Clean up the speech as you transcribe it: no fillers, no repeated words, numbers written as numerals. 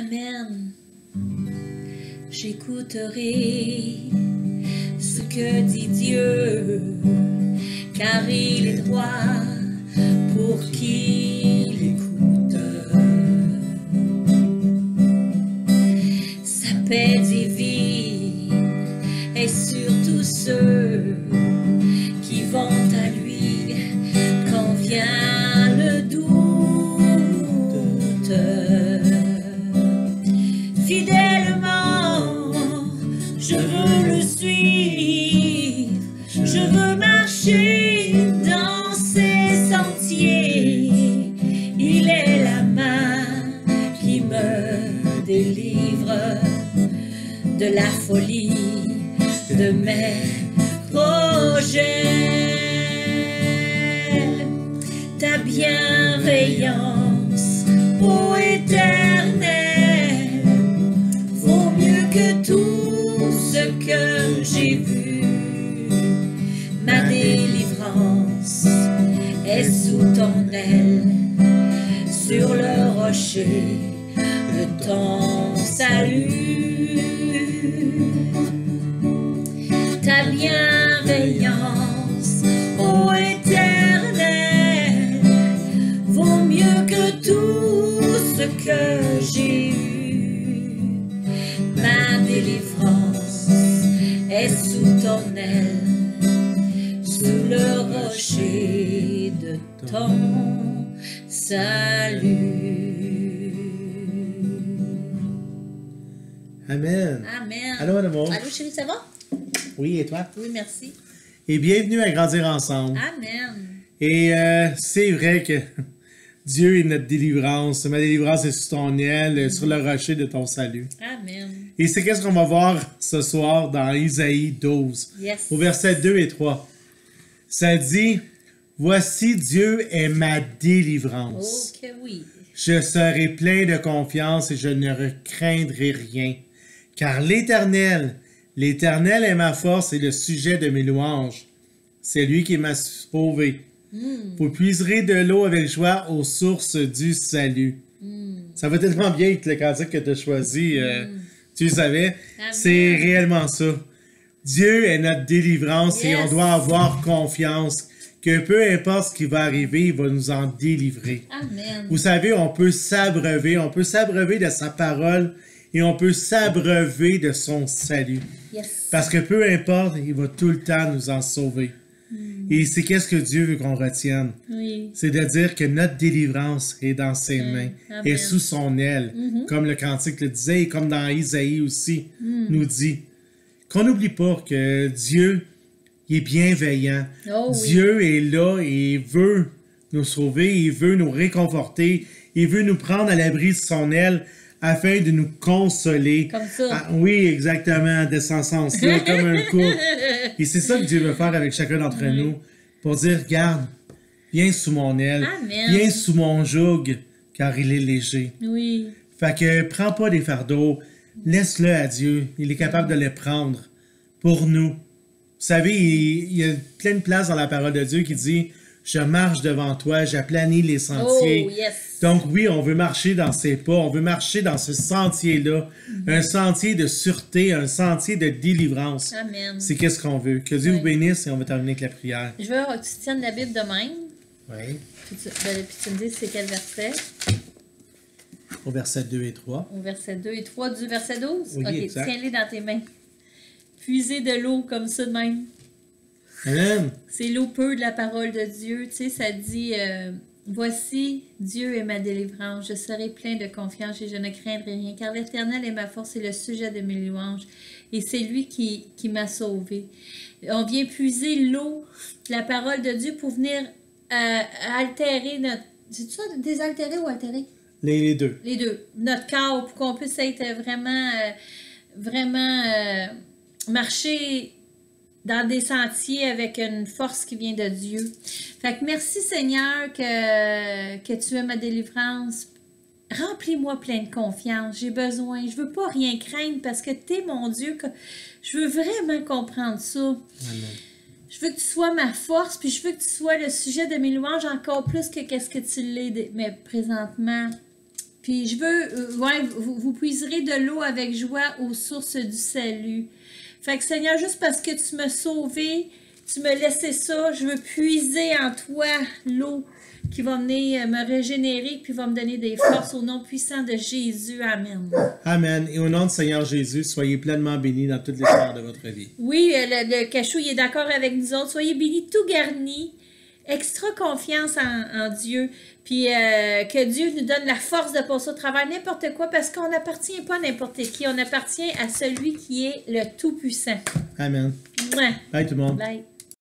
Amen. J'écouterai ce que dit Dieu, car il est droit pour qui l'écoute. Sa paix divine est sur tous ceux qui vont à lui quand vient le doute. Fidèlement, je veux le suivre, je veux marcher dans ses sentiers. Il est la main qui me délivre de la folie de mes projets. Ta bienveillance, ô Éternel, vaut mieux que tout ce que j'ai vu. Ma délivrance est sous ton aile, sur le rocher de ton salut. Ta bienveillance, ô Éternel, vaut mieux que tout ce que j'ai eu. Ma délivrance est sous ton aile, sous le rocher de ton salut. Amen. Amen. Allô, mon amour. Allô, chérie, ça va? Oui, et toi? Oui, merci. Et bienvenue à Grandir Ensemble. Amen. Et c'est vrai que Dieu est notre délivrance. Ma délivrance est sous ton aile, sur le rocher de ton salut. Amen. Et c'est qu'est-ce qu'on va voir ce soir dans Isaïe 12, Yes. au verset 2 et 3. Ça dit, « Voici Dieu est ma délivrance. Oh, que oui. Je serai plein de confiance et je ne craindrai rien. Car l'Éternel est ma force et le sujet de mes louanges. C'est lui qui m'a sauvé. Vous puiserez de l'eau avec joie aux sources du salut. » Ça va tellement bien avec le cantique que tu as choisi. Tu le savais. Amen. C'est réellement ça. Dieu est notre délivrance et on Yes. doit avoir confiance que peu importe ce qui va arriver, il va nous en délivrer. Amen. Vous savez, on peut s'abreuver de sa parole et on peut s'abreuver de son salut. Yes. Parce que peu importe, il va tout le temps nous en sauver. Et c'est qu'est-ce que Dieu veut qu'on retienne. Oui. C'est de dire que notre délivrance est dans ses mains, Amen. est sous son aile, comme le cantique le disait et comme dans Isaïe aussi nous dit. Qu'on n'oublie pas que Dieu il est bienveillant. Oh oui. Dieu est là et il veut nous sauver, il veut nous réconforter, il veut nous prendre à l'abri de son aile afin de nous consoler. Comme ça. Ah, oui, exactement, de ce sens-là, comme un couple. Et c'est ça que Dieu veut faire avec chacun d'entre nous, pour dire, regarde, viens sous mon aile, Amen. viens sous mon joug, car il est léger. Oui. Fait que prends pas des fardeaux, laisse-le à Dieu, il est capable de les prendre pour nous. Vous savez, il y a plein de places dans la parole de Dieu qui dit, je marche devant toi, j'aplanis les sentiers. Oh, yes. Donc oui, on veut marcher dans ses pas, on veut marcher dans ce sentier-là, un sentier de sûreté, un sentier de délivrance. Amen. C'est qu'est-ce qu'on veut. Que Dieu vous bénisse et on va terminer avec la prière. Je veux que tu tiennes la Bible de même. Oui. Puis tu me dis c'est quel verset. Au verset 2 et 3. Au verset 2 et 3 du verset 12. Oui, ok, exact. tiens-les dans tes mains. Puisez de l'eau comme ça de même. Amen. C'est l'eau pure de la parole de Dieu. Tu sais, ça dit voici, Dieu est ma délivrance. Je serai plein de confiance et je ne craindrai rien. Car l'Éternel est ma force et le sujet de mes louanges. Et c'est lui qui m'a sauvé. On vient puiser l'eau de la parole de Dieu pour venir altérer notre. C'est ça, désaltérer ou altérer? Les deux. Les deux. Notre corps, pour qu'on puisse être vraiment marcher dans des sentiers avec une force qui vient de Dieu. Fait que merci Seigneur que tu es ma délivrance. Remplis-moi plein de confiance. J'ai besoin. Je veux pas rien craindre parce que tu es mon Dieu. Je veux vraiment comprendre ça. Amen. Je veux que tu sois ma force, puis je veux que tu sois le sujet de mes louanges encore plus que qu'est-ce que tu l'es mais présentement. Puis je veux, ouais, vous puiserez de l'eau avec joie aux sources du salut. Fait que Seigneur, juste parce que tu m'as sauvé, tu m'as laissé ça, je veux puiser en toi l'eau qui va venir me régénérer puis va me donner des forces au nom puissant de Jésus. Amen. Amen. Et au nom du Seigneur Jésus, soyez pleinement bénis dans toutes les sphères de votre vie. Oui, le cachou, il est d'accord avec nous autres. Soyez bénis, tout garnis. Extra confiance en Dieu. Puis que Dieu nous donne la force de passer au travers n'importe quoi parce qu'on n'appartient pas à n'importe qui. On appartient à celui qui est le Tout-Puissant. Amen. Ouais. Bye tout le monde. Bye.